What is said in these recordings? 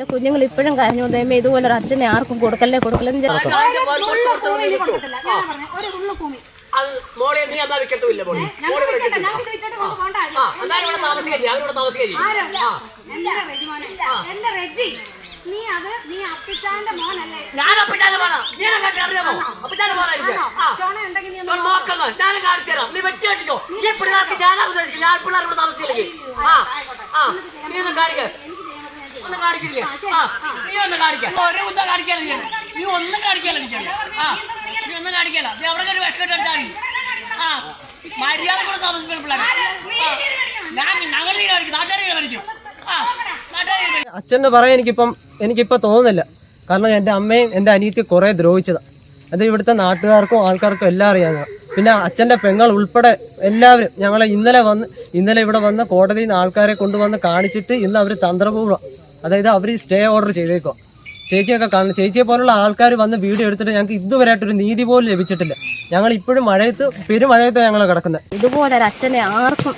കുഞ്ഞുങ്ങൾ ഇപ്പോഴും കരഞ്ഞു ദൈവമേ ഇതുപോലെ അച്ഛനെ ആർക്കും കൊടുക്കല്ലേ കൊടുക്കലെന്ന് അച്ഛൻ പറയാൻ എനിക്കിപ്പോൾ തോന്നുന്നില്ല. കാരണം എൻ്റെ അമ്മയും എൻ്റെ അനിയത്തി കുറേ ദ്രോഹിച്ചതാണ്. അത് ഇവിടുത്തെ നാട്ടുകാർക്കും ആൾക്കാർക്കും എല്ലാം അറിയാവുന്നതാണ്. പിന്നെ അച്ഛൻ്റെ പെങ്ങൾ ഉൾപ്പെടെ എല്ലാവരും ഞങ്ങളെ ഇന്നലെ ഇവിടെ വന്ന് കോടതിയിൽ നിന്ന് ആൾക്കാരെ കൊണ്ടുവന്ന് കാണിച്ചിട്ട് ഇന്ന് അവർ തന്ത്രപൂർവ്വം, അതായത് അവർ സ്റ്റേ ഓർഡർ ചെയ്തേക്കോ. ചേച്ചിയൊക്കെ കാണും, ചേച്ചിയെ പോലുള്ള ആൾക്കാർ വന്ന് വീഡിയോ എടുത്തിട്ട് ഞങ്ങൾക്ക് ഇതുവരെയായിട്ടൊരു നീതി പോലും ലഭിച്ചിട്ടില്ല. ഞങ്ങൾ ഇപ്പോഴും പെരുമഴയത്ത് ഞങ്ങൾ കിടക്കുന്നത്. ഇതുപോലെ ഒരു അച്ഛനെ ആർക്കും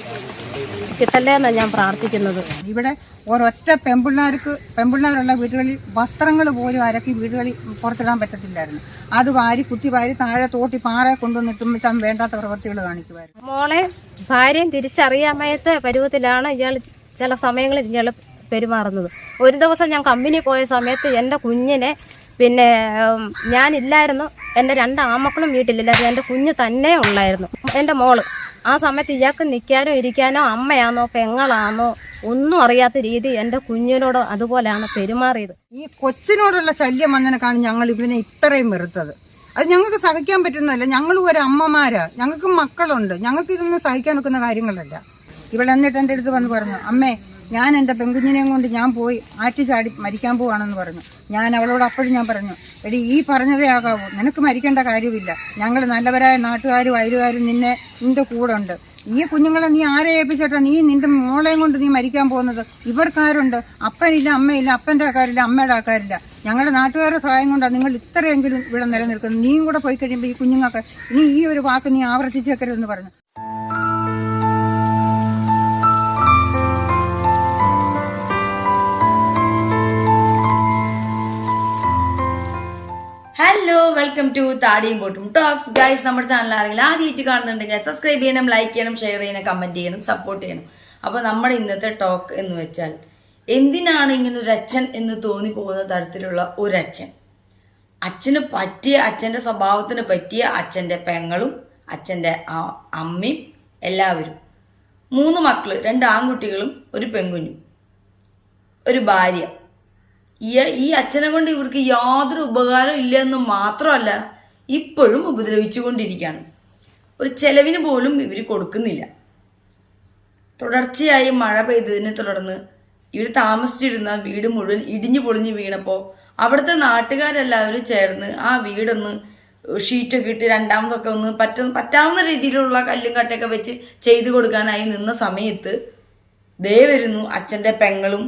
കിട്ടല്ലേ എന്നാണ് ഞാൻ പ്രാർത്ഥിക്കുന്നത്. ഇവിടെ ഒരൊറ്റ പെൺപിള്ളേരുള്ള വീടുകളിൽ വസ്ത്രങ്ങൾ പോലും അരക്കി വീടുകളിൽ പുറത്തിടാൻ പറ്റത്തില്ലായിരുന്നു. അത് കുത്തി വാരി താഴെ തോട്ടി പാറ കൊണ്ടുവന്നിട്ടും വേണ്ടാത്ത പ്രവൃത്തികൾ കാണിക്കുമായിരുന്നു. മോളെ ഭാര്യയും തിരിച്ചറിയാമയത്തെ പരുവത്തിലാണ് ഇയാൾ ചില സമയങ്ങളിൽ ഇയാൾ പെരുമാറുന്നത്. ഒരു ദിവസം ഞാൻ കമ്പനി പോയ സമയത്ത് എൻ്റെ കുഞ്ഞിനെ പിന്നെ ഞാനില്ലായിരുന്നു, എൻ്റെ 2 ആമക്കളും വീട്ടിലില്ലായിരുന്നു, എൻ്റെ കുഞ്ഞ് തന്നെ ഉള്ളായിരുന്നു. എൻ്റെ മോള് ആ സമയത്ത് ഇയാൾക്ക് നിൽക്കാനോ ഇരിക്കാനോ അമ്മയാണോ പെങ്ങളാണോ ഒന്നും അറിയാത്ത രീതി എൻ്റെ കുഞ്ഞിനോട് അതുപോലെയാണ് പെരുമാറിയത്. ഈ കൊച്ചിനോടുള്ള ശല്യം വന്നതിനെക്കാണ് ഞങ്ങൾ ഇവനെ ഇത്രയും വെറുത്തത്. അത് ഞങ്ങൾക്ക് സഹിക്കാൻ പറ്റുന്നതല്ല. ഞങ്ങളും ഒരു അമ്മമാരാ, ഞങ്ങൾക്ക് മക്കളുണ്ട്, ഞങ്ങൾക്ക് ഇതൊന്നും സഹിക്കാൻ ഒക്കുന്ന കാര്യങ്ങളല്ല. എന്നിട്ട് എൻ്റെ അടുത്ത് വന്ന് പറഞ്ഞു, അമ്മേ ഞാൻ എൻ്റെ പെൺകുഞ്ഞിനെയും കൊണ്ട് ഞാൻ പോയി ആറ്റി ചാടി മരിക്കാൻ പോവാണെന്ന് പറഞ്ഞു. ഞാൻ അവളോട് അപ്പോഴും ഞാൻ പറഞ്ഞു, എടി ഈ പറഞ്ഞതേ ആകാവൂ, നിനക്ക് മരിക്കേണ്ട കാര്യമില്ല, ഞങ്ങൾ നല്ലവരായ നാട്ടുകാരും അയലുകാരും നിന്റെ കൂടെ ഉണ്ട്. ഈ കുഞ്ഞുങ്ങളെ നീ ആരെ ഏൽപ്പിച്ചിട്ടാ നീ നിന്റെ മോളെയും കൊണ്ട് നീ മരിക്കാൻ പോകുന്നത്? ഇവർക്കാരുണ്ട്? അപ്പനില്ല, അമ്മയില്ല, അപ്പൻ്റെ ആൾക്കാരില്ല, അമ്മയുടെ ആൾക്കാരില്ല. ഞങ്ങളുടെ നാട്ടുകാരുടെ സഹായം കൊണ്ടാണ് നിങ്ങൾ ഇത്രയെങ്കിലും ഇവിടെ നിലനിൽക്കുന്നത്. നീയും കൂടെ പോയി കഴിയുമ്പോൾ ഈ കുഞ്ഞുങ്ങൾക്ക് ഇനി ഈ ഒരു വാക്ക് നീ ആവർത്തിച്ചേക്കരുതെന്ന് പറഞ്ഞു. ഹലോ, വെൽക്കം ടു താടിയും ബോട്ടും ടോക്സ്. ഗൈസ്, നമ്മുടെ ചാനൽ ആരെങ്കിലും ആദ്യമായിട്ട് കാണുന്നുണ്ടെങ്കിൽ സബ്സ്ക്രൈബ് ചെയ്യണം, ലൈക്ക് ചെയ്യണം, ഷെയർ ചെയ്യണം, കമന്റ് ചെയ്യണം, സപ്പോർട്ട് ചെയ്യണം. അപ്പോൾ നമ്മുടെ ഇന്നത്തെ ടോക്ക് എന്ന് വെച്ചാൽ, എന്തിനാണ് ഇങ്ങനെ ഒരു അച്ഛൻ എന്ന് തോന്നിപ്പോകുന്ന തരത്തിലുള്ള ഒരു അച്ഛന് പറ്റിയ, അച്ഛൻ്റെ സ്വഭാവത്തിന് പറ്റിയ അച്ഛൻ്റെ പെങ്ങളും അച്ഛൻ്റെ അമ്മയും എല്ലാവരും, 3 മക്കള്, 2 ആൺകുട്ടികളും ഒരു പെൺകുഞ്ഞും, ഒരു ഭാര്യ. ഈ അച്ഛനെ കൊണ്ട് ഇവർക്ക് യാതൊരു ഉപകാരം ഇല്ല എന്ന് മാത്രമല്ല, ഇപ്പോഴും ഉപദ്രവിച്ചുകൊണ്ടിരിക്കുകയാണ്. ഒരു ചെലവിന് പോലും ഇവർ കൊടുക്കുന്നില്ല. തുടർച്ചയായി മഴ പെയ്തതിനെ തുടർന്ന് ഇവർ താമസിച്ചിരുന്ന വീട് മുഴുവൻ ഇടിഞ്ഞു പൊളിഞ്ഞു വീണപ്പോൾ അവിടുത്തെ നാട്ടുകാരെല്ലാവരും ചേർന്ന് ആ വീടൊന്ന് ഷീറ്റൊക്കെ ഇട്ട് രണ്ടാമതൊക്കെ ഒന്ന് പറ്റാവുന്ന രീതിയിലുള്ള കല്ലും കട്ടയൊക്കെ വെച്ച് ചെയ്തു കൊടുക്കാനായി നിന്ന സമയത്ത് ദേ വരുന്നു അച്ഛൻ്റെ പെങ്ങളും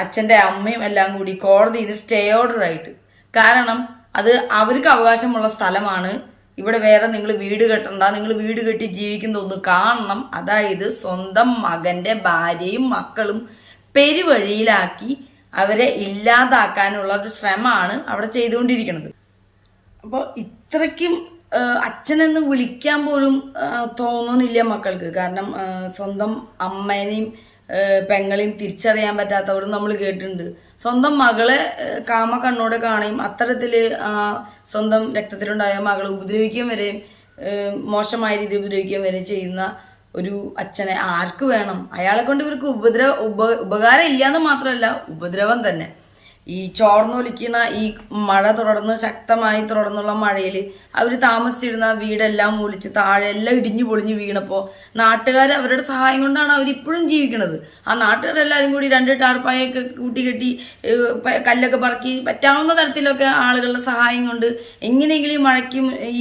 അച്ഛൻ്റെ അമ്മയും എല്ലാം കൂടി കോടതിയിൽ നിന്ന് സ്റ്റേ ഓർഡർ ആയിട്ട്. കാരണം അത് അവർക്ക് അവകാശമുള്ള സ്ഥലമാണ്, ഇവിടെ വേറെ നിങ്ങൾ വീട് കെട്ടണ്ട, നിങ്ങൾ വീട് കെട്ടി ജീവിക്കുന്നതൊന്ന് കാണണം. അതായത് സ്വന്തം മകൻ്റെ ഭാര്യയും മക്കളും പെരുവഴിയിലാക്കി അവരെ ഇല്ലാതാക്കാനുള്ള ഒരു ശ്രമമാണ് അവിടെ ചെയ്തുകൊണ്ടിരിക്കുന്നത്. അപ്പോൾ ഇത്രയ്ക്കും അച്ഛനെന്ന് വിളിക്കാൻ പോലും തോന്നുന്നില്ല മക്കൾക്ക്. കാരണം സ്വന്തം അമ്മേനെയും പെങ്ങളെയും തിരിച്ചറിയാൻ പറ്റാത്തവരും നമ്മൾ കേട്ടിട്ടുണ്ട്. സ്വന്തം മകളെ കണ്ണോടെ കാണുകയും അത്തരത്തില് സ്വന്തം രക്തത്തിലുണ്ടായ മകളെ ഉപദ്രവിക്കുകയും വരെ, മോശമായ രീതിയിൽ ഉപദ്രവിക്കുകയും വരെ ചെയ്യുന്ന ഒരു അച്ഛനെ ആർക്ക് വേണം? അയാളെ കൊണ്ട് ഇവർക്ക് ഉപകാരം ഇല്ലാന്ന് മാത്രമല്ല, ഉപദ്രവം തന്നെ. ഈ ചോർന്നൊലിക്കുന്ന ഈ മഴ ശക്തമായി തുടർന്നുള്ള മഴയിൽ അവർ താമസിച്ചിരുന്ന വീടെല്ലാം മൂലിച്ച് താഴെ എല്ലാം ഇടിഞ്ഞു പൊളിഞ്ഞു വീണപ്പോൾ നാട്ടുകാർ അവരുടെ സഹായം കൊണ്ടാണ് അവരിപ്പോഴും ജീവിക്കുന്നത്. ആ നാട്ടുകാരെല്ലാവരും കൂടി 2 ടാർപ്പായൊക്കെ കൂട്ടിക്കെട്ടി കല്ലൊക്കെ പറക്കി പറ്റാവുന്ന തരത്തിലൊക്കെ ആളുകളുടെ സഹായം കൊണ്ട് എങ്ങനെയെങ്കിലും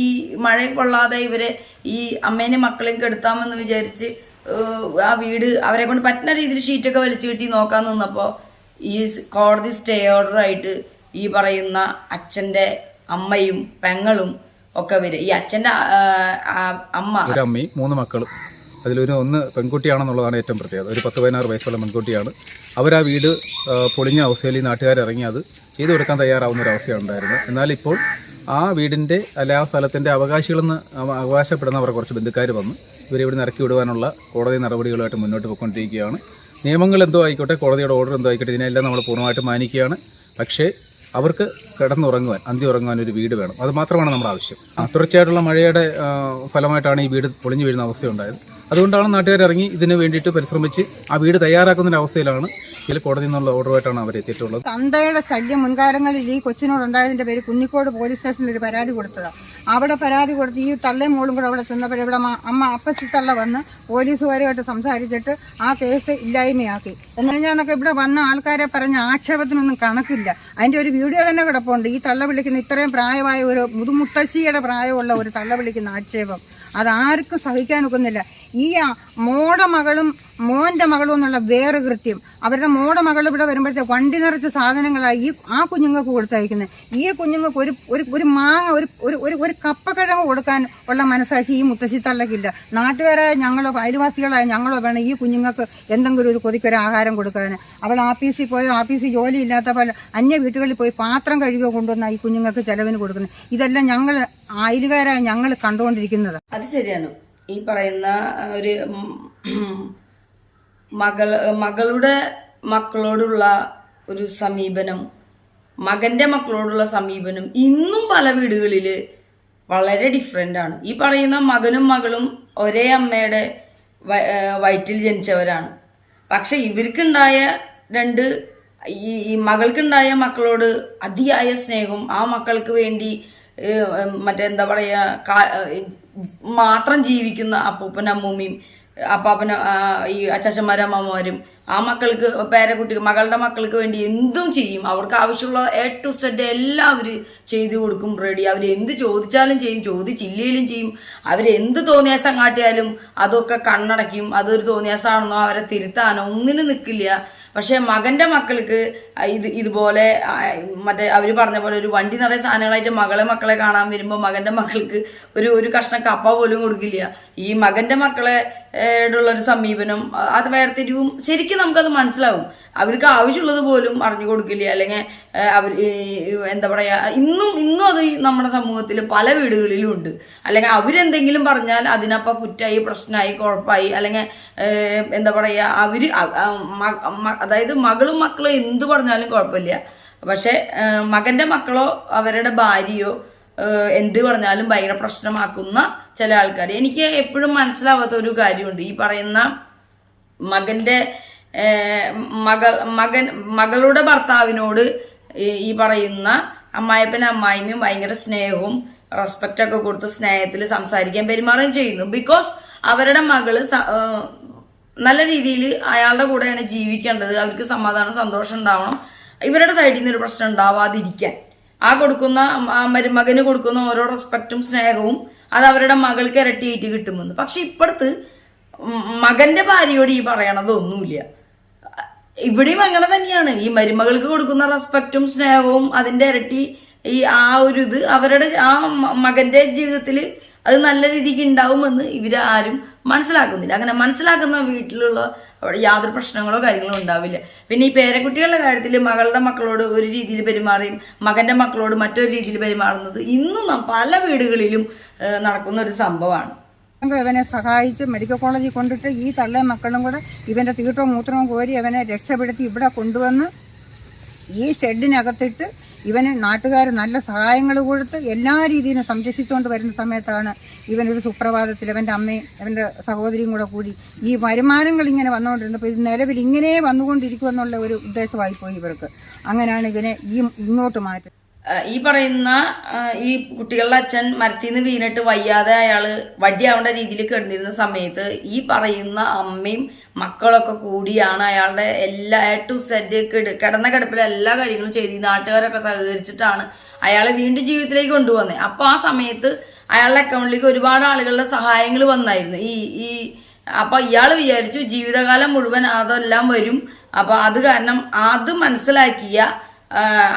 ഈ മഴ കൊള്ളാതെ ഇവരെ ഈ അമ്മേനെയും മക്കളെയും കെടുത്താമെന്ന് വിചാരിച്ച് ആ വീട് അവരെ കൊണ്ട് പറ്റുന്ന രീതിയിൽ ഷീറ്റൊക്കെ വലിച്ചു കെട്ടി നോക്കാൻ നിന്നപ്പോൾ ഈ കോടതി സ്റ്റേ ഓർഡർ ആയിട്ട് ഈ പറയുന്ന അച്ഛൻ്റെ അമ്മയും പെങ്ങളും ഒക്കെ വരും. ഈ അച്ഛൻ്റെ അമ്മയും 3 മക്കളും ഒന്ന് പെൺകുട്ടിയാണെന്നുള്ളതാണ് ഏറ്റവും പ്രത്യേകത. ഒരു 10-16 വയസ്സുള്ള പെൺകുട്ടിയാണ്. അവർ ആ വീട് പൊളിഞ്ഞ അവസ്ഥയിൽ ഈ നാട്ടുകാരിറങ്ങി അത് ചെയ്തു കൊടുക്കാൻ തയ്യാറാവുന്ന ഒരു അവസ്ഥയാണ് ഉണ്ടായിരുന്നത്. എന്നാൽ ഇപ്പോൾ ആ വീടിൻ്റെ ആ സ്ഥലത്തിൻ്റെ അവകാശികളെന്ന് അവകാശപ്പെടുന്നവർ കുറച്ച് ബന്ധുക്കാർ വന്ന് ഇവരെ ഇവിടെ നിന്ന് ഇറക്കി വിടുവാനുള്ള കോടതി നടപടികളുമായിട്ട് മുന്നോട്ട് പോയിക്കൊണ്ടിരിക്കുകയാണ്. നിയമങ്ങൾ എന്തോ ആയിക്കോട്ടെ, കോടതിയുടെ ഓർഡർ എന്തോ ആയിക്കോട്ടെ, ഇതിനെല്ലാം നമ്മൾ പൂർണ്ണമായിട്ട് മാനിക്കുകയാണ്. പക്ഷേ അവർക്ക് കിടന്നുറങ്ങുവാൻ, അന്തി ഉറങ്ങുവാൻ ഒരു വീട് വേണം. അത് മാത്രമാണ് നമ്മുടെ ആവശ്യം. തുടർച്ചയായിട്ടുള്ള മഴയുടെ ഫലമായിട്ടാണ് ഈ വീട് പൊളിഞ്ഞു വീഴുന്ന അവസ്ഥയുണ്ടായത്. അതുകൊണ്ടാണ് നാട്ടുകാർ ഇറങ്ങി ഇതിന് വേണ്ടിയിട്ട് പരിശ്രമിച്ച് ആ വീട് തയ്യാറാക്കുന്ന അവസ്ഥയിലാണ് ഇതിൽ കോടതിയിൽ നിന്നുള്ള ഓർഡറുമായിട്ടാണ് അവർ എത്തിയിട്ടുള്ളത്. തന്തയുടെ ശല്യം മുൻകാലങ്ങളിൽ ഈ കൊച്ചിനോടുണ്ടായതിന്റെ പേര് കുന്നിക്കോട് പോലീസ് സ്റ്റേഷനിൽ ഒരു പരാതി കൊടുത്തതാണ്. അവിടെ പരാതി കൊടുത്ത് ഈ തള്ളയും മോളും കൂടെ അവിടെ ചെന്നപ്പോൾ ഇവിടെ അപ്പച്ചിത്തള്ള വന്ന് പോലീസുകാരുമായിട്ട് സംസാരിച്ചിട്ട് ആ കേസ് ഇല്ലായ്മയാക്കി. എന്നൊക്കെ ഇവിടെ വന്ന ആൾക്കാരെ പറഞ്ഞ ആക്ഷേപത്തിനൊന്നും കണക്കില്ല. അതിന്റെ ഒരു വീഡിയോ തന്നെ കിടപ്പുണ്ട്. ഈ തള്ള വിളിക്കുന്ന ഇത്രയും പ്രായമായ ഒരു മുതുമുത്തശ്ശിയുടെ പ്രായമുള്ള ഒരു തള്ള വിളിക്കുന്ന ആക്ഷേപം അതാർക്കും സഹിക്കാനൊക്കുന്നില്ല. ഈ മോടെ മകളും മോന്റെ മകളും എന്നുള്ള വേറെ കൃത്യം. അവരുടെ മോടെ മകൾ ഇവിടെ വരുമ്പോഴത്തെ വണ്ടി നിറച്ച സാധനങ്ങളായി ആ കുഞ്ഞുങ്ങൾക്ക് കൊടുത്തയക്കുന്നത്. ഈ കുഞ്ഞുങ്ങൾക്ക് ഒരു മാങ്ങ ഒരു കപ്പക്കിഴങ്ങ് കൊടുക്കാൻ ഉള്ള മനസ്സാക്ഷി ഈ മുത്തശ്ശി തള്ളക്കില്ല. നാട്ടുകാരായ ഞങ്ങളോ അയൽവാസികളായ ഞങ്ങളോ വേണം ഈ കുഞ്ഞുങ്ങൾക്ക് എന്തെങ്കിലും ഒരു കൊതിക്കൊരു ആഹാരം കൊടുക്കാൻ. അവൾ ആഫീസിൽ പോയോ, ആഫീസിൽ ജോലി ഇല്ലാത്ത പോലെ അന്യ വീട്ടുകളിൽ പോയി പാത്രം കഴുകുകയോ കൊണ്ടുവന്ന ഈ കുഞ്ഞുങ്ങൾക്ക് ചെലവിന് കൊടുക്കുന്നത്. ഇതെല്ലാം ഞങ്ങൾ അയലുകാരായ ഞങ്ങൾ കണ്ടുകൊണ്ടിരിക്കുന്നത്. അത് ശരിയാണ്. ഈ പറയുന്ന ഒരു മകളുടെ മക്കളോടുള്ള ഒരു സമീപനം, മകന്റെ മക്കളോടുള്ള സമീപനം ഇന്നും പല വീടുകളിൽ വളരെ ഡിഫറെൻ്റ് ആണ്. ഈ പറയുന്ന മകനും മകളും ഒരേ അമ്മയുടെ വയറ്റിൽ ജനിച്ചവരാണ്. പക്ഷെ ഇവർക്കുണ്ടായ ഈ മകൾക്കുണ്ടായ മക്കളോട് അതിയായ സ്നേഹവും ആ മക്കൾക്ക് വേണ്ടി മറ്റെന്താ പറയുക മാത്രം ജീവിക്കുന്ന അപ്പൂപ്പനും അമ്മൂമ്മയും ഈ അച്ചാച്ചന്മാരും അമ്മമാരും ആ മക്കൾക്ക് മകളുടെ മക്കൾക്ക് വേണ്ടി എന്തും ചെയ്യും. അവർക്ക് ആവശ്യമുള്ള A to Z എല്ലാം അവർ ചെയ്തു കൊടുക്കും, റെഡി. അവർ എന്ത് ചോദിച്ചാലും ചെയ്യും, ചോദിച്ചില്ലേലും ചെയ്യും. അവരെന്ത് തോന്നിയാസം കാട്ടിയാലും അതൊക്കെ കണ്ണടയ്ക്കും. അതൊരു തോന്നിയാസാണെന്നോ അവരെ തിരുത്താനോ ഒന്നിനും നിൽക്കില്ല. പക്ഷെ മകന്റെ മക്കൾക്ക് ഇതുപോലെ അവർ പറഞ്ഞ പോലെ ഒരു വണ്ടി നിറയെ സാധനങ്ങളായിട്ട് മക്കളെ കാണാൻ വരുമ്പോൾ മകന്റെ മക്കൾക്ക് ഒരു കഷ്ണം കപ്പ പോലും കൊടുക്കില്ല. ഈ മകന്റെ മക്കളോടുള്ളൊരു സമീപനം, അത് വേർതിരിവും ശരിക്കും നമുക്കത് മനസ്സിലാവും. അവർക്ക് ആവശ്യമുള്ളത് പോലും അറിഞ്ഞു കൊടുക്കില്ല. അല്ലെങ്കിൽ എന്താ പറയാ, ഇന്നും അത് നമ്മുടെ സമൂഹത്തിൽ പല വീടുകളിലും ഉണ്ട്. അല്ലെങ്കിൽ അവരെന്തെങ്കിലും പറഞ്ഞാൽ അതിനപ്പം കുറ്റായി, പ്രശ്നമായി, കുഴപ്പമായി. അല്ലെങ്കിൽ എന്താ പറയാ, അതായത് മകളും മക്കളോ എന്ത് പറഞ്ഞാലും കുഴപ്പമില്ല. പക്ഷെ മകന്റെ മക്കളോ അവരുടെ ഭാര്യയോ എന്ത് പറഞ്ഞാലും ഭയങ്കര പ്രശ്നമാക്കുന്ന ചില ആൾക്കാർ. എനിക്ക് എപ്പോഴും മനസ്സിലാവാത്ത ഒരു കാര്യമുണ്ട്. ഈ പറയുന്ന മകളുടെ ഭർത്താവിനോട് ഈ പറയുന്ന അമ്മായപ്പനും അമ്മായിമ്മയും ഭയങ്കര സ്നേഹവും റെസ്പെക്റ്റ് ഒക്കെ കൊടുത്ത് സ്നേഹത്തിൽ സംസാരിക്കാൻ പെരുമാറുകയും ചെയ്യുന്നു. ബിക്കോസ് അവരുടെ മകള് നല്ല രീതിയിൽ അയാളുടെ കൂടെയാണ് ജീവിക്കേണ്ടത്. അവർക്ക് സമാധാനം, സന്തോഷം ഉണ്ടാവണം. ഇവരുടെ സൈഡിൽ നിന്ന് ഒരു പ്രശ്നം ഉണ്ടാവാതിരിക്കാൻ ആ കൊടുക്കുന്ന മരുമകന് കൊടുക്കുന്ന ഓരോ റെസ്പെക്റ്റും സ്നേഹവും അത് അവരുടെ മകൾക്ക് ഇരട്ടിയായിട്ട് കിട്ടുമെന്ന്. പക്ഷെ ഇപ്പുറത്ത് മകന്റെ ഭാര്യയോട് ഈ പറയണതൊന്നുമില്ല. ഇവിടെയും അങ്ങനെ തന്നെയാണ്. ഈ മരുമകൾക്ക് കൊടുക്കുന്ന റെസ്പെക്റ്റും സ്നേഹവും അതിന്റെ ഇരട്ടി ആ ഒരു ഇത് അവരുടെ ആ മകന്റെ ജീവിതത്തിൽ അത് നല്ല രീതിക്ക് ഉണ്ടാവുമെന്ന് ഇവരാരും മനസ്സിലാക്കുന്നില്ല. അങ്ങനെ മനസ്സിലാക്കുന്ന വീട്ടിലുള്ള യാതൊരു പ്രശ്നങ്ങളോ കാര്യങ്ങളോ ഉണ്ടാവില്ല. പിന്നെ ഈ പേരക്കുട്ടികളുടെ കാര്യത്തിൽ മകളുടെ മക്കളോട് ഒരു രീതിയിൽ പെരുമാറിയും മകന്റെ മക്കളോട് മറ്റൊരു രീതിയിൽ പെരുമാറുന്നത് ഇന്നും പല വീടുകളിലും നടക്കുന്ന ഒരു സംഭവമാണ്. ഇവനെ സഹായിച്ച് മെഡിക്കൽ കോളേജിൽ കൊണ്ടിട്ട് ഈ തള്ളയും മക്കളും കൂടെ ഇവന്റെ തീട്ടവും മൂത്രവും കോരി അവനെ രക്ഷപ്പെടുത്തി ഇവിടെ കൊണ്ടുവന്ന് ഈ ഷെഡിനകത്തിട്ട് ഇവന് നാട്ടുകാർ നല്ല സഹായങ്ങൾ കൊടുത്ത് എല്ലാ രീതിയിലും സംരക്ഷിച്ചുകൊണ്ട് വരുന്ന സമയത്താണ് ഇവനൊരു സുപ്രഭാതത്തിൽ അവൻ്റെ അമ്മയും അവൻ്റെ സഹോദരിയും കൂടെ കൂടി ഈ വരുമാനങ്ങൾ ഇങ്ങനെ വന്നുകൊണ്ടിരുന്നപ്പോൾ ഇത് നിലവിൽ ഇങ്ങനെ വന്നുകൊണ്ടിരിക്കുമെന്നുള്ള ഒരു ഉദ്ദേശമായി പോയി ഇവർക്ക്. അങ്ങനെയാണ് ഇവനെ ഇങ്ങോട്ട് മാറ്റുന്നത്. ഈ പറയുന്ന ഈ കുട്ടികളുടെ അച്ഛൻ മരത്തിൽ നിന്ന് വീണിട്ട് വയ്യാതെ അയാള് വടിയാവേണ്ട രീതിയിൽ കിടന്നിരുന്ന സമയത്ത് ഈ പറയുന്ന അമ്മയും മക്കളൊക്കെ കൂടിയാണ് അയാളുടെ എല്ലാ A to Z കിടന്ന കിടപ്പിലെ എല്ലാ കാര്യങ്ങളും ചെയ്ത് നാട്ടുകാരൊക്കെ സഹകരിച്ചിട്ടാണ് അയാളെ വീണ്ടും ജീവിതത്തിലേക്ക് കൊണ്ടുവന്നത്. അപ്പൊ ആ സമയത്ത് അയാളുടെ അക്കൗണ്ടിലേക്ക് ഒരുപാട് ആളുകളുടെ സഹായങ്ങൾ വന്നായിരുന്നു. അപ്പൊ ഇയാൾ വിചാരിച്ചു ജീവിതകാലം മുഴുവൻ അതെല്ലാം വരും. അപ്പൊ അത് കാരണം അത് മനസ്സിലാക്കിയ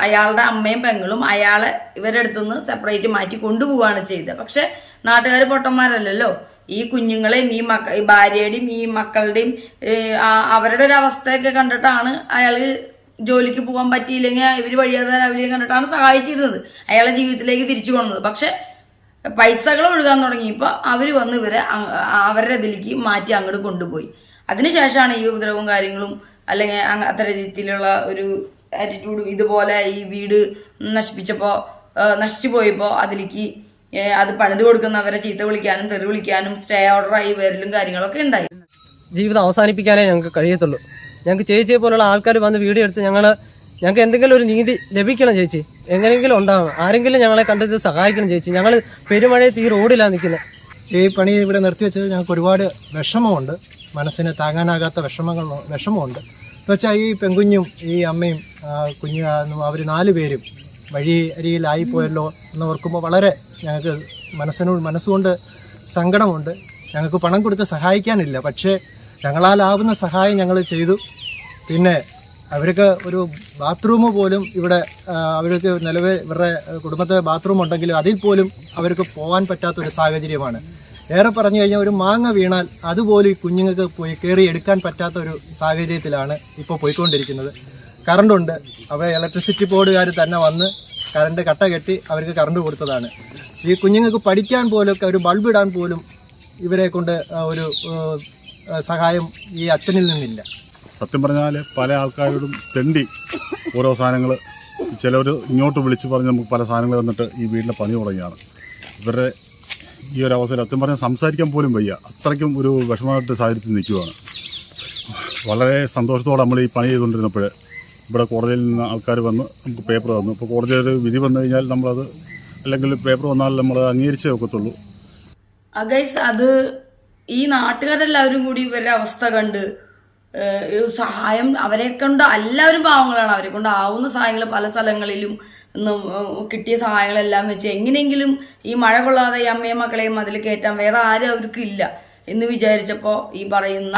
അയാളുടെ അമ്മയും പെങ്ങളും അയാളെ ഇവരുടെ അടുത്തുനിന്ന് സെപ്പറേറ്റ് മാറ്റി കൊണ്ടുപോവുകയാണ് ചെയ്തത്. പക്ഷെ നാട്ടുകാർ പൊട്ടന്മാരല്ലല്ലോ. ഈ കുഞ്ഞുങ്ങളെയും ഈ ഭാര്യയുടെയും ഈ മക്കളുടെയും അവരുടെ ഒരു അവസ്ഥയൊക്കെ കണ്ടിട്ടാണ് അയാള് ജോലിക്ക് പോകാൻ പറ്റിയില്ലെങ്കിൽ ഇവര് വഴിയാതെ രാവിലെ കണ്ടിട്ടാണ് സഹായിച്ചിരുന്നത് അയാളെ ജീവിതത്തിലേക്ക് തിരിച്ചു കൊണ്ടത്. പക്ഷെ പൈസകൾ ഒഴുകാൻ തുടങ്ങിയപ്പോൾ അവര് വന്ന് ഇവരെ അവരുടെ ഇതിലേക്ക് മാറ്റി അങ്ങോട്ട് കൊണ്ടുപോയി. അതിനുശേഷമാണ് ഈ ഉപദ്രവവും കാര്യങ്ങളും അല്ലെങ്കിൽ അത്ര രീതിയിലുള്ള ഒരു ആറ്റിറ്റ്യൂഡും ഇതുപോലെ ഈ വീട് നശിച്ചു പോയപ്പോൾ അതിലേക്ക് അത് പണിത് കൊടുക്കുന്നവരെ ചീത്ത വിളിക്കാനും തെറി വിളിക്കാനും സ്റ്റേ ഓർഡറായി വരലും കാര്യങ്ങളൊക്കെ ഉണ്ടായി. ജീവിതം അവസാനിപ്പിക്കാനേ ഞങ്ങൾക്ക് കഴിയത്തുള്ളൂ. ഞങ്ങൾക്ക് ചേച്ചിയെ പോലുള്ള ആൾക്കാർ വന്ന് വീഡിയോ എടുത്ത് ഞങ്ങൾക്ക് എന്തെങ്കിലും ഒരു നീതി ലഭിക്കണം ചേച്ചി, എങ്ങനെയെങ്കിലും ഉണ്ടാവണം. ആരെങ്കിലും ഞങ്ങളെ കണ്ടത് സഹായിക്കണം ചേച്ചി. ഞങ്ങൾ പെരുമഴയത്ത് ഈ റോഡിലാണ് നിൽക്കുന്നത്. ഈ പണി ഇവിടെ നിർത്തിവെച്ചത് ഞങ്ങൾക്ക് ഒരുപാട് വിഷമമുണ്ട്, മനസ്സിന് താങ്ങാനാകാത്ത വിഷമമുണ്ട്. എന്ന് വെച്ചാൽ ഈ പെൺകുഞ്ഞും ഈ അമ്മയും കുഞ്ഞു അവർ 4 പേരും വഴിയരിയിലായിപ്പോയല്ലോ എന്ന് ഓർക്കുമ്പോൾ വളരെ ഞങ്ങൾക്ക് മനസ്സുകൊണ്ട് സങ്കടമുണ്ട്. ഞങ്ങൾക്ക് പണം കൊടുത്ത് സഹായിക്കാനില്ല, പക്ഷേ ഞങ്ങളാലാവുന്ന സഹായം ഞങ്ങൾ ചെയ്തു. പിന്നെ അവർക്ക് ഒരു ബാത്റൂം പോലും ഇവിടെ അവർക്ക് നിലവിൽ ഇവരുടെ കുടുംബത്തെ ബാത്റൂം ഉണ്ടെങ്കിലും അതിൽ പോലും അവർക്ക് പോകാൻ പറ്റാത്തൊരു സാഹചര്യമാണ്. ഏറെ പറഞ്ഞു കഴിഞ്ഞാൽ ഒരു മാങ്ങ വീണാൽ അതുപോലും ഈ കുഞ്ഞുങ്ങൾക്ക് പോയി കയറി എടുക്കാൻ പറ്റാത്ത ഒരു സാഹചര്യത്തിലാണ് ഇപ്പോൾ പോയിക്കൊണ്ടിരിക്കുന്നത്. കറണ്ടുണ്ട്, അവർ ഇലക്ട്രിസിറ്റി ബോർഡുകാർ തന്നെ വന്ന് കറണ്ട് കട്ട കെട്ടി അവർക്ക് കറണ്ട് കൊടുത്തതാണ്. ഈ കുഞ്ഞുങ്ങൾക്ക് പഠിക്കാൻ പോലും ഒരു ബൾബ് ഇടാൻ പോലും ഇവരെ കൊണ്ട് ഒരു സഹായം ഈ അച്ഛനിൽ നിന്നില്ല. സത്യം പറഞ്ഞാൽ പല ആൾക്കാരോടും തെണ്ടി ഓരോ സാധനങ്ങൾ ചിലർ ഇങ്ങോട്ട് വിളിച്ച് പറഞ്ഞ് നമുക്ക് പല സാധനങ്ങൾ തന്നിട്ട് ഈ വീട്ടിലെ പണി തുടങ്ങിയാണ്. ഇവരുടെ ഈ ഒരു അവസരം സത്യം പറഞ്ഞാൽ സംസാരിക്കാൻ പോലും വയ്യ, അത്രയ്ക്കും ഒരു വിഷമമായിട്ട് സാഹചര്യത്തിൽ നിൽക്കുകയാണ്. വളരെ സന്തോഷത്തോടെ നമ്മൾ ഈ പണി ചെയ്തുകൊണ്ടിരുന്നപ്പോൾ ഇവിടെ കോടതിയിൽ നിന്ന് ആൾക്കാർ വന്ന് നമുക്ക് പേപ്പർ തന്നു. ഇപ്പോൾ കോടതിയിൽ ഒരു വിധി വന്നു കഴിഞ്ഞാൽ നമ്മളത് അല്ലെങ്കിൽ പേപ്പർ വന്നാൽ നമ്മൾ അംഗീകരിച്ചേ ഒക്കത്തുള്ളൂ. അത് ഈ നാട്ടുകാരെല്ലാവരും കൂടി ഇവരുടെ അവസ്ഥ കണ്ട് സഹായം അവരെ കൊണ്ട് എല്ലാവരും പാവങ്ങളാണ്, അവരെ കൊണ്ട് ആവുന്ന സഹായങ്ങൾ പല സ്ഥലങ്ങളിലും കിട്ടിയ സഹായങ്ങളെല്ലാം വെച്ച് എങ്ങനെയെങ്കിലും ഈ മഴ കൊള്ളാതെ ഈ അമ്മയും മക്കളെയും അതിൽ കയറ്റാൻ വേറെ ആരും അവർക്ക് ഇല്ല എന്ന് വിചാരിച്ചപ്പോൾ ഈ പറയുന്ന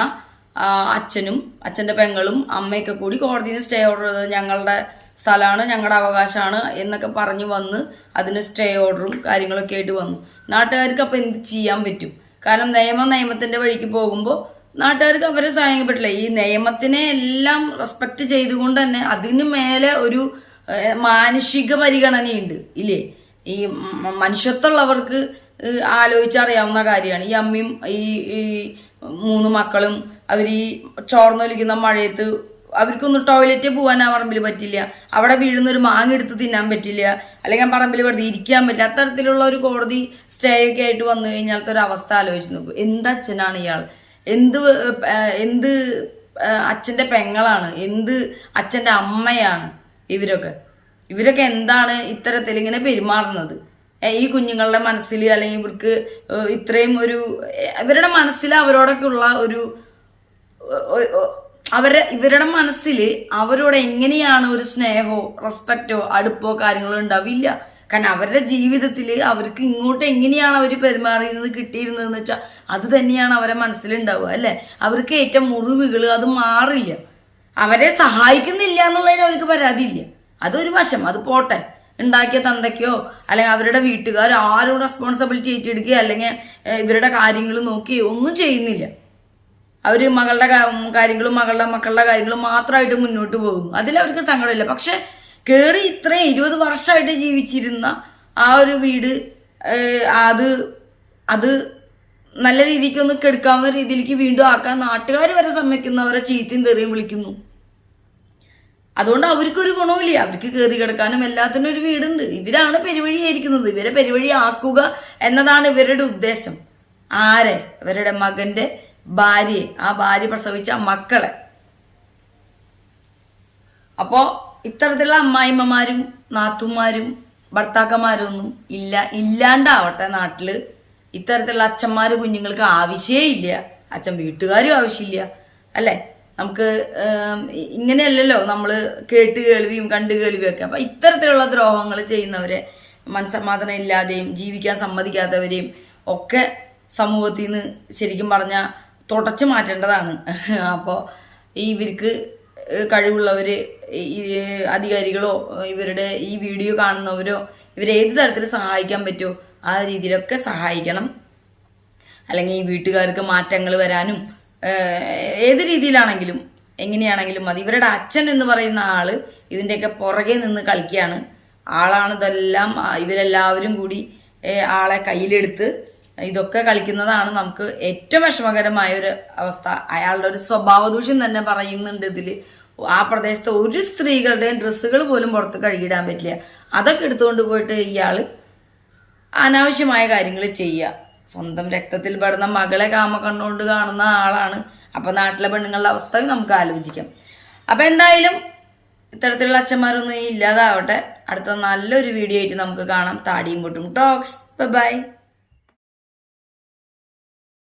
അച്ഛനും അച്ഛൻ്റെ പെങ്ങളും അമ്മയൊക്കെ കൂടി കോടതിയിൽ നിന്ന് സ്റ്റേ ഓർഡർ ചെയ്തത് ഞങ്ങളുടെ സ്ഥലമാണ്, ഞങ്ങളുടെ അവകാശമാണ് എന്നൊക്കെ പറഞ്ഞു വന്ന് അതിന് സ്റ്റേ ഓർഡറും കാര്യങ്ങളൊക്കെ ആയിട്ട് വന്നു. നാട്ടുകാർക്ക് അപ്പം എന്ത് ചെയ്യാൻ പറ്റും? കാരണം നിയമത്തിൻ്റെ വഴിക്ക് പോകുമ്പോൾ നാട്ടുകാർക്ക് അവരെ സഹായിക്കാൻ പറ്റില്ല. ഈ നിയമത്തിനെ എല്ലാം റെസ്പെക്ട് ചെയ്തുകൊണ്ട് തന്നെ അതിനു മേലെ ഒരു മാനുഷിക പരിഗണനയുണ്ട് ഇല്ലേ? ഈ മനുഷ്യത്വമുള്ളവർക്ക് ആലോചിച്ചറിയാവുന്ന കാര്യമാണ്. ഈ അമ്മയും ഈ 3 മക്കളും അവർ ഈ ചോർന്നൊലിക്കുന്ന മഴയത്ത് അവർക്കൊന്ന് ടോയ്ലറ്റിൽ പോകാൻ ആ പറമ്പിൽ പറ്റില്ല, അവിടെ വീഴുന്നൊരു മാങ്ങ എടുത്ത് തിന്നാൻ പറ്റില്ല, അല്ലെങ്കിൽ ആ പറമ്പിൽ വെറുതെ ഇരിക്കാൻ പറ്റില്ല. അത്തരത്തിലുള്ള ഒരു കോടതി സ്റ്റേ ഒക്കെ ആയിട്ട് വന്നു കഴിഞ്ഞാലത്തെ ഒരു അവസ്ഥ ആലോചിച്ച് നോക്കും. എന്ത് അച്ഛനാണ് ഇയാൾ, എന്ത് അച്ഛൻ്റെ പെങ്ങളാണ്, എന്ത് അച്ഛൻ്റെ അമ്മയാണ് ഇവരൊക്കെ എന്താണ് ഇത്തരത്തിൽ ഇങ്ങനെ പെരുമാറുന്നത്? ഈ കുഞ്ഞുങ്ങളുടെ മനസ്സിൽ അല്ലെങ്കിൽ ഇവർക്ക് ഇത്രയും ഇവരുടെ മനസ്സിൽ അവരോടൊക്കെ ഉള്ള ഇവരുടെ മനസ്സിൽ അവരോട് എങ്ങനെയാണ് ഒരു സ്നേഹമോ റെസ്പെക്റ്റോ അടുപ്പോ കാര്യങ്ങളോ ഉണ്ടാവില്ല. കാരണം അവരുടെ ജീവിതത്തിൽ അവർക്ക് ഇങ്ങോട്ട് എങ്ങനെയാണ് അവർ പെരുമാറിയത് കിട്ടിയിരുന്നതെന്ന് വെച്ചാൽ അത് തന്നെയാണ് അവരെ മനസ്സിലുണ്ടാവുക അല്ലേ? അവർക്ക് ഏറ്റ മുറിവുകൾ അത് മാറില്ല. അവരെ സഹായിക്കുന്നില്ല എന്നുള്ളതിന് അവർക്ക് പരാതിയില്ല. അതൊരു വശം, അത് പോട്ടെ. ഉണ്ടാക്കിയ തന്തയ്ക്കോ അല്ലെങ്കിൽ അവരുടെ വീട്ടുകാർ ആരും റെസ്പോൺസിബിലിറ്റി ഏറ്റെടുക്കുക അല്ലെങ്കിൽ ഇവരുടെ കാര്യങ്ങൾ നോക്കുകയോ ഒന്നും ചെയ്യുന്നില്ല. അവർ മകളുടെ കാര്യങ്ങളും മക്കളുടെ കാര്യങ്ങളും മാത്രമായിട്ട് മുന്നോട്ട് പോകുന്നു. അതിലവർക്ക് സങ്കടമില്ല. പക്ഷെ കയറി ഇത്രയും 20 വർഷമായിട്ട് ജീവിച്ചിരുന്ന ആ ഒരു വീട് അത് നല്ല രീതിക്ക് ഒന്ന് കെടുക്കാവുന്ന രീതിയിലേക്ക് വീണ്ടും ആക്കാൻ നാട്ടുകാർ വരെ സമ്മതിക്കുന്നവരെ ചീത്തയും തെറിയും വിളിക്കുന്നു. അതുകൊണ്ട് അവർക്കൊരു ഗുണമില്ല. അവർക്ക് കയറി കിടക്കാനും എല്ലാത്തിനും ഒരു വീടുണ്ട്. ഇവരാണ് പെരുവഴിയായിരിക്കുന്നത്. ഇവരെ പെരുവഴിയാക്കുക എന്നതാണ് ഇവരുടെ ഉദ്ദേശം. ആരെ? ഇവരുടെ മകന്റെ ഭാര്യയെ, ആ ഭാര്യ പ്രസവിച്ച മക്കളെ. അപ്പോ ഇത്തരത്തിലുള്ള അമ്മായിമ്മമാരും നാത്തുമാരും ഭർത്താക്കന്മാരും ഒന്നും ഇല്ലാണ്ടാവട്ടെ നാട്ടില്. ഇത്തരത്തിലുള്ള അച്ഛന്മാര് കുഞ്ഞുങ്ങൾക്ക് ആവശ്യമേ ഇല്ല, അച്ഛൻ വീട്ടുകാരും ആവശ്യമില്ല അല്ലേ? നമുക്ക് ഇങ്ങനെയല്ലല്ലോ നമ്മൾ കേട്ട് കേൾവിയും കണ്ടു കേൾവിയും ഒക്കെ. അപ്പൊ ഇത്തരത്തിലുള്ള ദ്രോഹങ്ങൾ ചെയ്യുന്നവരെ, മനസ്സമാധാനം ഇല്ലാതെയും ജീവിക്കാൻ സമ്മതിക്കാത്തവരെയും ഒക്കെ സമൂഹത്തിൽ നിന്ന് ശരിക്കും പറഞ്ഞാൽ തുടച്ചു മാറ്റേണ്ടതാണ്. അപ്പോൾ ഇവർക്ക് കഴിവുള്ളവർ, അധികാരികളോ ഇവരുടെ ഈ വീഡിയോ കാണുന്നവരോ ഇവരെ ഏത് തരത്തിൽ സഹായിക്കാൻ പറ്റുമോ ആ രീതിയിലൊക്കെ സഹായിക്കണം. അല്ലെങ്കിൽ ഈ വീട്ടുകാർക്ക് മാറ്റങ്ങൾ വരാനും ഏത് രീതിയിലാണെങ്കിലും എങ്ങനെയാണെങ്കിലും മതി. ഇവരുടെ അച്ഛൻ എന്ന് പറയുന്ന ആള് ഇതിൻ്റെയൊക്കെ പുറകെ നിന്ന് കളിക്കുകയാണ്. ആളാണ് ഇതെല്ലാം. ഇവരെല്ലാവരും കൂടി ആളെ കയ്യിലെടുത്ത് ഇതൊക്കെ കളിക്കുന്നതാണ് നമുക്ക് ഏറ്റവും വിഷമകരമായ ഒരു അവസ്ഥ. അയാളുടെ ഒരു സ്വഭാവദൂഷ്യം തന്നെ പറയുന്നുണ്ട് ഇതിൽ. ആ പ്രദേശത്തെ ഒരു സ്ത്രീകളുടെയും ഡ്രസ്സുകൾ പോലും പുറത്ത് കഴുകിയിടാൻ പറ്റില്ല. അതൊക്കെ എടുത്തുകൊണ്ട് പോയിട്ട് ഇയാള് അനാവശ്യമായ കാര്യങ്ങൾ ചെയ്യുക. സ്വന്തം രക്തത്തിൽ പെടുന്ന മകളെ കണ്ണുകൊണ്ട് കാണുന്ന ആളാണ്. അപ്പൊ നാട്ടിലെ പെണ്ണുങ്ങളുടെ അവസ്ഥ നമുക്ക് ആലോചിക്കാം. അപ്പൊ എന്തായാലും ഇത്തരത്തിലുള്ള അച്ഛന്മാരൊന്നും ഇല്ലാതാവട്ടെ. അടുത്ത നല്ലൊരു വീഡിയോ ആയിട്ട് നമുക്ക് കാണാം. താടിയും പൊട്ടും ടോക്സ്. ബൈ.